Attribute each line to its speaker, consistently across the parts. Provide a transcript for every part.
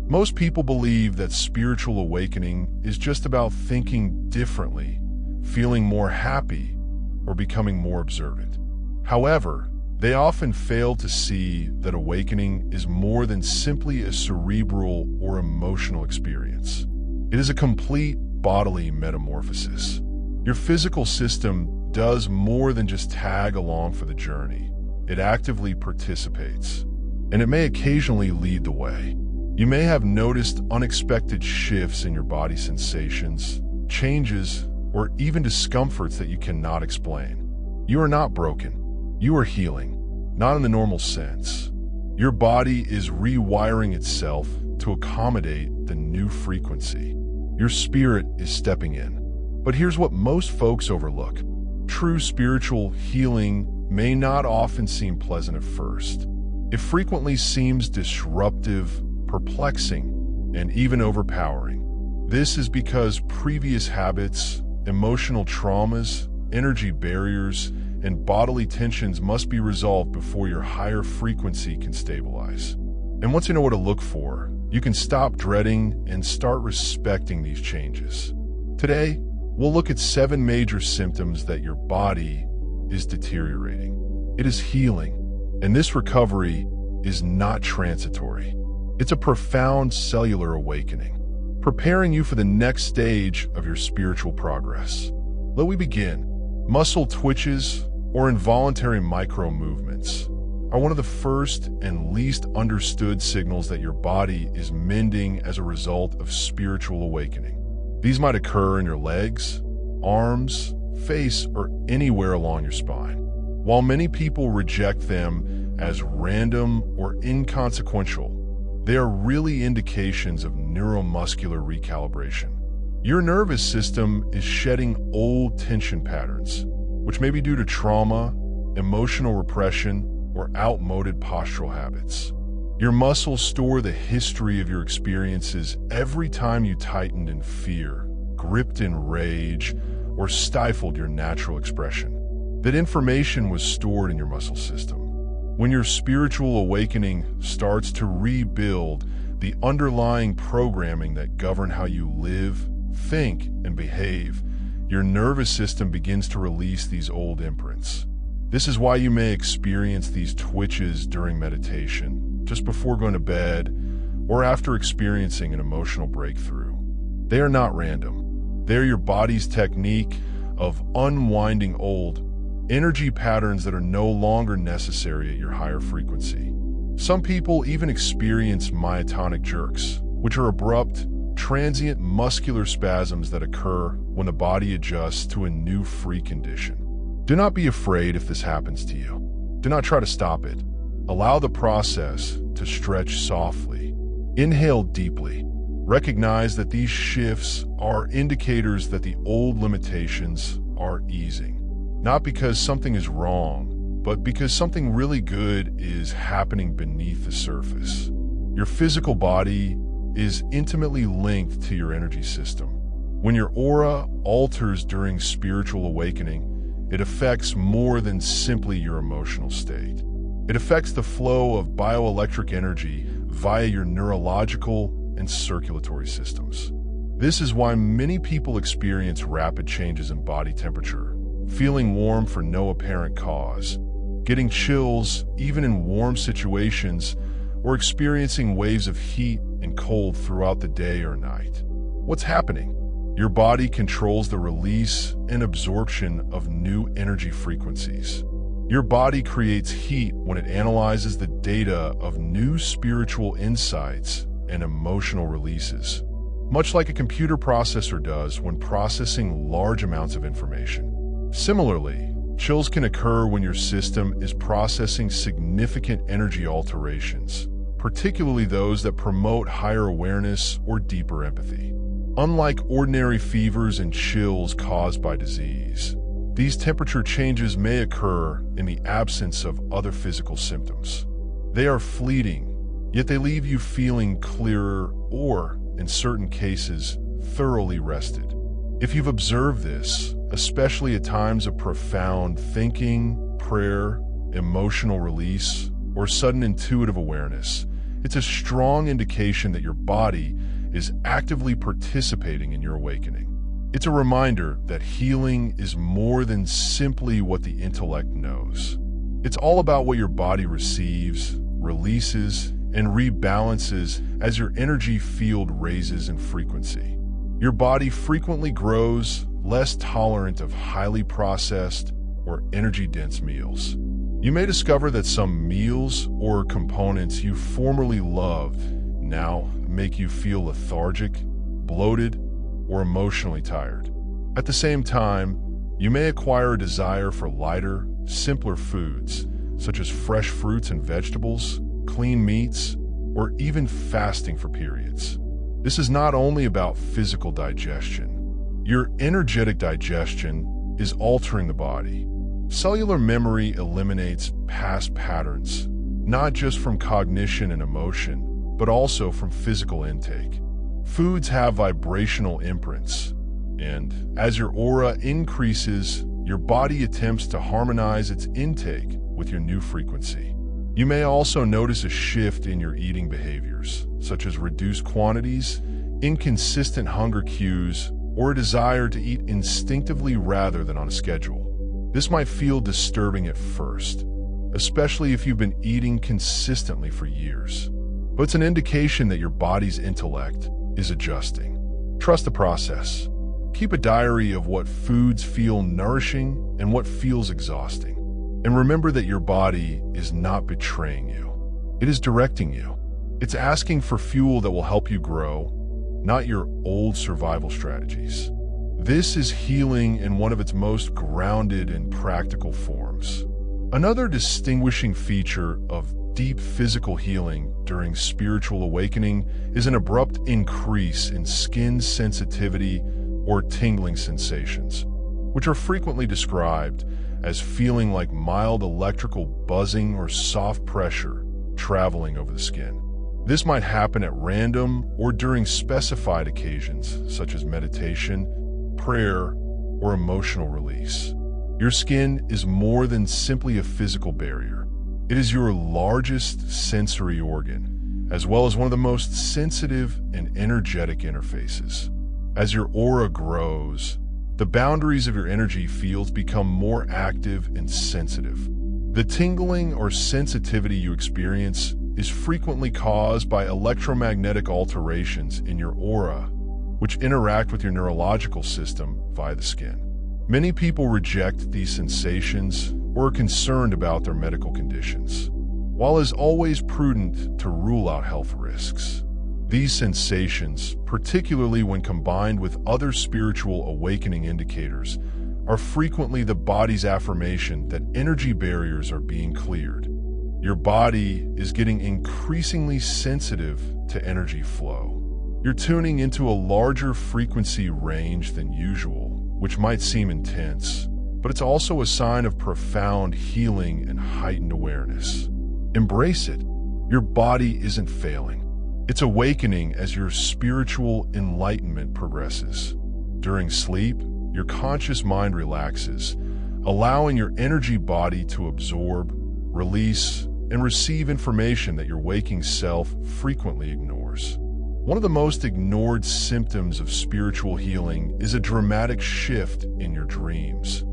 Speaker 1: Most people believe that spiritual awakening is just about thinking differently, feeling more happy, or becoming more observant. However, they often fail to see that awakening is more than simply a cerebral or emotional experience. It is a complete bodily metamorphosis. Your physical system does more than just tag along for the journey. It actively participates, and it may occasionally lead the way. You may have noticed unexpected shifts in your body sensations, changes, or even discomforts that you cannot explain. You are not broken. You are healing, not in the normal sense. Your body is rewiring itself to accommodate the new frequency. Your spirit is stepping in. But here's what most folks overlook. True spiritual healing may not often seem pleasant at first. It frequently seems disruptive, perplexing, and even overpowering. This is because previous habits, emotional traumas, energy barriers, and bodily tensions must be resolved before your higher frequency can stabilize. And once you know what to look for, you can stop dreading and start respecting these changes. Today, we'll look at 7 major symptoms that your body is deteriorating. It is healing, and this recovery is not transitory. It's a profound cellular awakening, preparing you for the next stage of your spiritual progress. Let we begin. Muscle twitches, or involuntary micro-movements, are one of the first and least understood signals that your body is mending as a result of spiritual awakening. These might occur in your legs, arms, face, or anywhere along your spine. While many people reject them as random or inconsequential, they are really indications of neuromuscular recalibration. Your nervous system is shedding old tension patterns, which may be due to trauma, emotional repression, or outmoded postural habits. Your muscles store the history of your experiences every time you tightened in fear, gripped in rage, or stifled your natural expression. That information was stored in your muscle system. When your spiritual awakening starts to rebuild the underlying programming that govern how you live, think, and behave, your nervous system begins to release these old imprints. This is why you may experience these twitches during meditation, just before going to bed, or after experiencing an emotional breakthrough. They are not random. They are your body's technique of unwinding old energy patterns that are no longer necessary at your higher frequency. Some people even experience myotonic jerks, which are abrupt, transient muscular spasms that occur when the body adjusts to a new free condition. Do not be afraid if this happens to you. Do not try to stop it. Allow the process to stretch softly. Inhale deeply. Recognize that these shifts are indicators that the old limitations are easing. Not because something is wrong, but because something really good is happening beneath the surface. Your physical body is intimately linked to your energy system. When your aura alters during spiritual awakening, it affects more than simply your emotional state. It affects the flow of bioelectric energy via your neurological and circulatory systems. This is why many people experience rapid changes in body temperature, feeling warm for no apparent cause, getting chills even in warm situations, or experiencing waves of heat and cold throughout the day or night. What's happening? Your body controls the release and absorption of new energy frequencies. Your body creates heat when it analyzes the data of new spiritual insights and emotional releases, much like a computer processor does when processing large amounts of information. Similarly, chills can occur when your system is processing significant energy alterations, particularly those that promote higher awareness or deeper empathy. Unlike ordinary fevers and chills caused by disease, these temperature changes may occur in the absence of other physical symptoms. They are fleeting, yet they leave you feeling clearer or, in certain cases, thoroughly rested. If you've observed this, especially at times of profound thinking, prayer, emotional release, or sudden intuitive awareness, It's a strong indication that your body is actively participating in your awakening. It's a reminder that healing is more than simply what the intellect knows. It's all about what your body receives, releases, and rebalances as your energy field raises in frequency. Your body frequently grows less tolerant of highly processed or energy-dense meals. You may discover that some meals or components you formerly loved now make you feel lethargic, bloated, or emotionally tired. At the same time, you may acquire a desire for lighter, simpler foods, such as fresh fruits and vegetables, clean meats, or even fasting for periods. This is not only about physical digestion. Your energetic digestion is altering the body. Cellular memory eliminates past patterns, not just from cognition and emotion, but also from physical intake. Foods have vibrational imprints, and as your aura increases, your body attempts to harmonize its intake with your new frequency. You may also notice a shift in your eating behaviors, such as reduced quantities, inconsistent hunger cues, or a desire to eat instinctively rather than on a schedule. This might feel disturbing at first, especially if you've been eating consistently for years. But it's an indication that your body's intellect is adjusting. Trust the process. Keep a diary of what foods feel nourishing and what feels exhausting. And remember that your body is not betraying you. It is directing you. It's asking for fuel that will help you grow, not your old survival strategies. This is healing in one of its most grounded and practical forms. Another distinguishing feature of deep physical healing during spiritual awakening is an abrupt increase in skin sensitivity or tingling sensations, which are frequently described as feeling like mild electrical buzzing or soft pressure traveling over the skin. This might happen at random or during specified occasions, such as meditation, prayer, or emotional release. Your skin is more than simply a physical barrier. It is your largest sensory organ, as well as one of the most sensitive and energetic interfaces. As your aura grows, the boundaries of your energy fields become more active and sensitive. The tingling or sensitivity you experience is frequently caused by electromagnetic alterations in your aura, which interact with your neurological system via the skin. Many people reject these sensations or are concerned about their medical conditions. While it is always prudent to rule out health risks, these sensations, particularly when combined with other spiritual awakening indicators, are frequently the body's affirmation that energy barriers are being cleared. Your body is getting increasingly sensitive to energy flow. You're tuning into a larger frequency range than usual, which might seem intense, but it's also a sign of profound healing and heightened awareness. Embrace it. Your body isn't failing. It's awakening as your spiritual enlightenment progresses. During sleep, your conscious mind relaxes, allowing your energy body to absorb, release, and receive information that your waking self frequently ignores. One of the most ignored symptoms of spiritual healing is a dramatic shift in your dreams.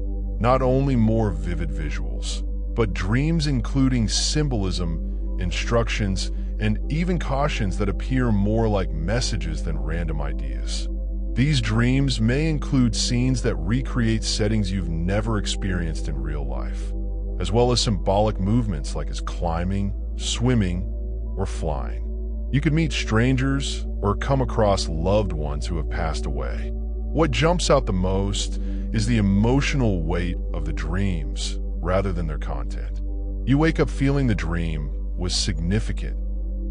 Speaker 1: Not only more vivid visuals, but dreams including symbolism, instructions, and even cautions that appear more like messages than random ideas. These dreams may include scenes that recreate settings you've never experienced in real life, as well as symbolic movements like as climbing, swimming, or flying. You could meet strangers or come across loved ones who have passed away. What jumps out the most is the emotional weight of the dreams rather than their content. You wake up feeling the dream was significant,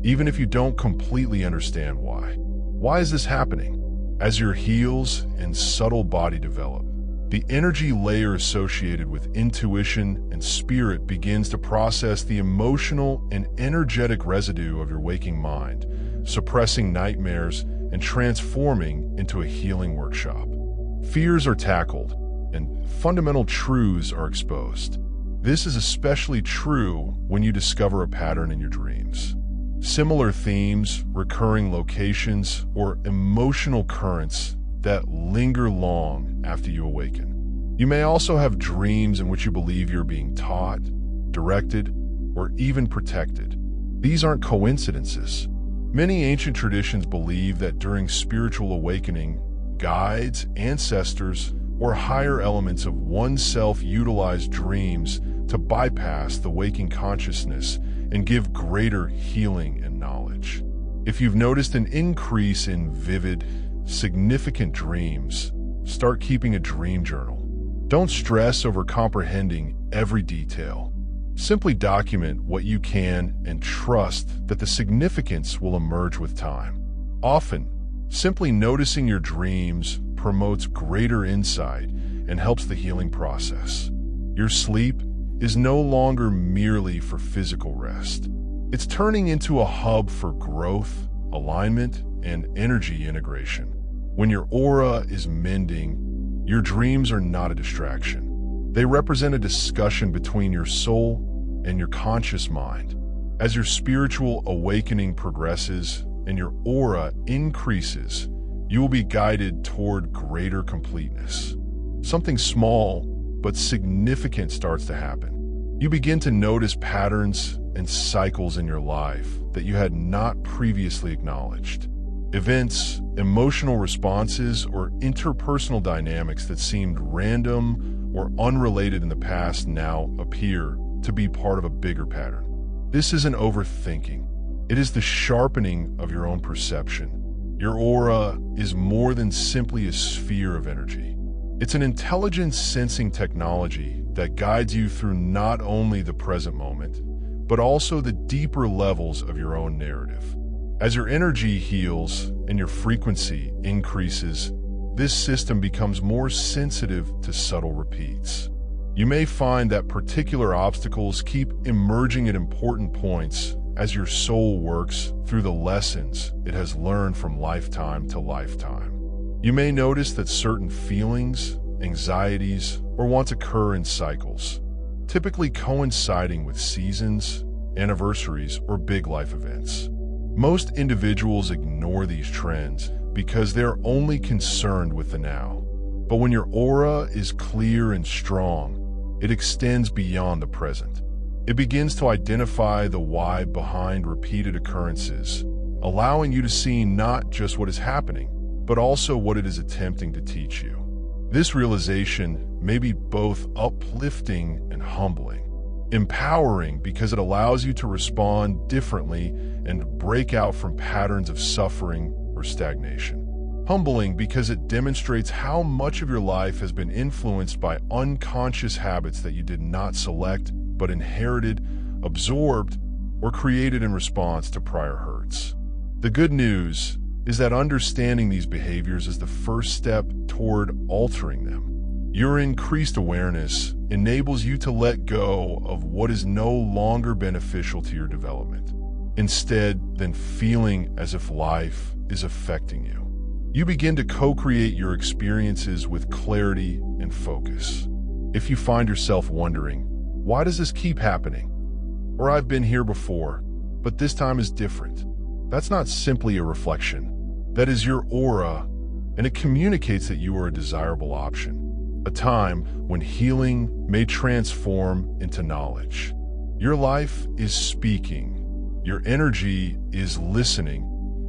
Speaker 1: even if you don't completely understand why. Why is this happening? As your heals and subtle body develop, the energy layer associated with intuition and spirit begins to process the emotional and energetic residue of your waking mind, suppressing nightmares and transforming into a healing workshop. Fears are tackled, and fundamental truths are exposed. This is especially true when you discover a pattern in your dreams. Similar themes, recurring locations, or emotional currents that linger long after you awaken. You may also have dreams in which you believe you're being taught, directed, or even protected. These aren't coincidences. Many ancient traditions believe that during spiritual awakening, guides, ancestors, or higher elements of oneself utilize dreams to bypass the waking consciousness and give greater healing and knowledge. If you've noticed an increase in vivid, significant dreams, start keeping a dream journal. Don't stress over comprehending every detail. Simply document what you can and trust that the significance will emerge with time. Often, simply noticing your dreams promotes greater insight and helps the healing process. Your sleep is no longer merely for physical rest. It's turning into a hub for growth, alignment, and energy integration. When your aura is mending, your dreams are not a distraction. They represent a discussion between your soul and your conscious mind. As your spiritual awakening progresses and your aura increases, you will be guided toward greater completeness. Something small but significant starts to happen. You begin to notice patterns and cycles in your life that you had not previously acknowledged. Events, emotional responses, or interpersonal dynamics that seemed random or unrelated in the past now appear to be part of a bigger pattern. This isn't overthinking. It is the sharpening of your own perception. Your aura is more than simply a sphere of energy. It's an intelligent sensing technology that guides you through not only the present moment, but also the deeper levels of your own narrative. As your energy heals and your frequency increases, this system becomes more sensitive to subtle repeats. You may find that particular obstacles keep emerging at important points as your soul works through the lessons it has learned from lifetime to lifetime. You may notice that certain feelings, anxieties, or wants occur in cycles, typically coinciding with seasons, anniversaries, or big life events. Most individuals ignore these trends because they're only concerned with the now. But when your aura is clear and strong, it extends beyond the present. It begins to identify the why behind repeated occurrences, allowing you to see not just what is happening, but also what it is attempting to teach you. This realization may be both uplifting and humbling. Empowering because it allows you to respond differently and break out from patterns of suffering or stagnation. Humbling because it demonstrates how much of your life has been influenced by unconscious habits that you did not select but inherited, absorbed, or created in response to prior hurts. The good news is that understanding these behaviors is the first step toward altering them. Your increased awareness enables you to let go of what is no longer beneficial to your development, instead than feeling as if life is affecting you. You begin to co-create your experiences with clarity and focus. If you find yourself wondering, why does this keep happening? Or I've been here before, but this time is different. That's not simply a reflection. That is your aura, and it communicates that you are a desirable option. A time when healing may transform into knowledge. Your life is speaking, your energy is listening,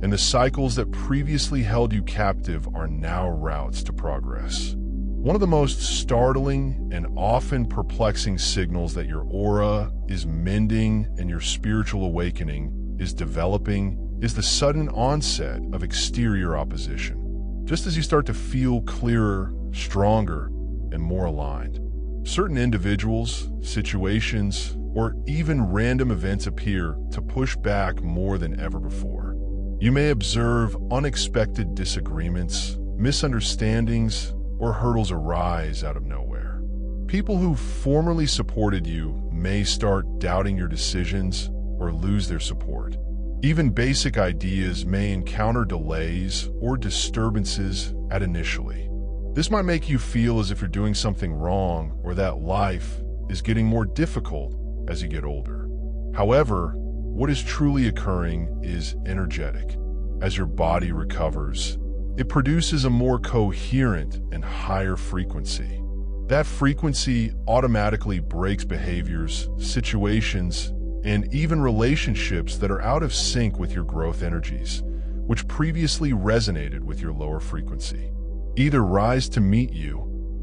Speaker 1: and the cycles that previously held you captive are now routes to progress. One of the most startling and often perplexing signals that your aura is mending and your spiritual awakening is developing is the sudden onset of exterior opposition. Just as you start to feel clearer, stronger, and more aligned, certain individuals, situations, or even random events appear to push back more than ever before. You may observe unexpected disagreements, misunderstandings, or hurdles arise out of nowhere. People who formerly supported you may start doubting your decisions or lose their support. Even basic ideas may encounter delays or disturbances at initially. This might make you feel as if you're doing something wrong or that life is getting more difficult as you get older. However, what is truly occurring is energetic. As your body recovers, it produces a more coherent and higher frequency. That frequency automatically breaks behaviors, situations, and even relationships that are out of sync with your growth energies, which previously resonated with your lower frequency. Either rise to meet you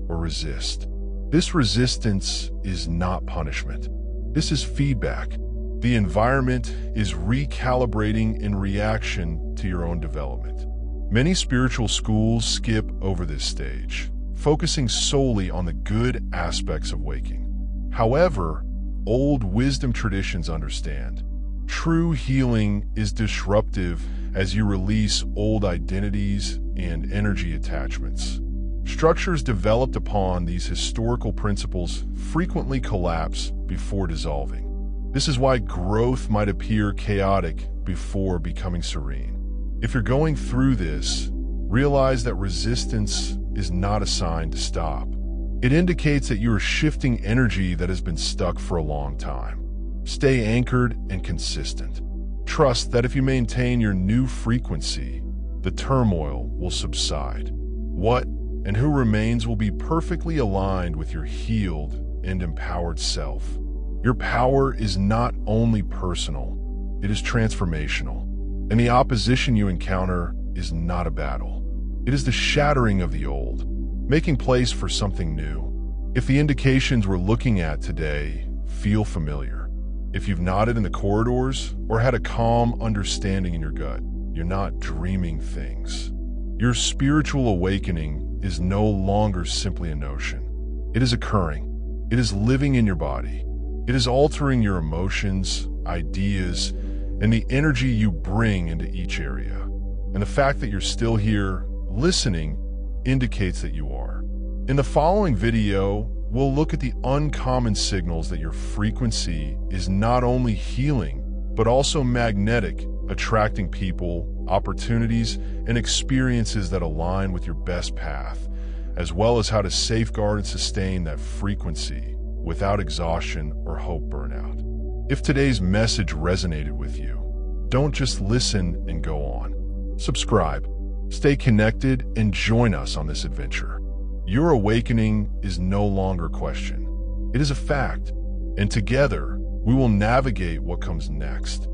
Speaker 1: or resist. This resistance is not punishment. This is feedback. The environment is recalibrating in reaction to your own development. Many spiritual schools skip over this stage, focusing solely on the good aspects of waking. However, old wisdom traditions understand true healing is disruptive as you release old identities and energy attachments. Structures developed upon these historical principles frequently collapse before dissolving. This is why growth might appear chaotic before becoming serene. If you're going through this, realize that resistance is not a sign to stop. It indicates that you are shifting energy that has been stuck for a long time. Stay anchored and consistent. Trust that if you maintain your new frequency, the turmoil will subside. What and who remains will be perfectly aligned with your healed and empowered self. Your power is not only personal, it is transformational. And the opposition you encounter is not a battle. It is the shattering of the old, making place for something new. If the indications we're looking at today feel familiar, if you've nodded in the corridors or had a calm understanding in your gut, you're not dreaming things. Your spiritual awakening is no longer simply a notion. It is occurring. It is living in your body. It is altering your emotions, ideas, and the energy you bring into each area. And the fact that you're still here, listening, indicates that you are. In the following video, we'll look at the uncommon signals that your frequency is not only healing, but also magnetic, attracting people, opportunities, and experiences that align with your best path, as well as how to safeguard and sustain that frequency without exhaustion or hope burnout. If today's message resonated with you, don't just listen and go on. Subscribe, stay connected, and join us on this adventure. Your awakening is no longer a question. It is a fact, and together we will navigate what comes next.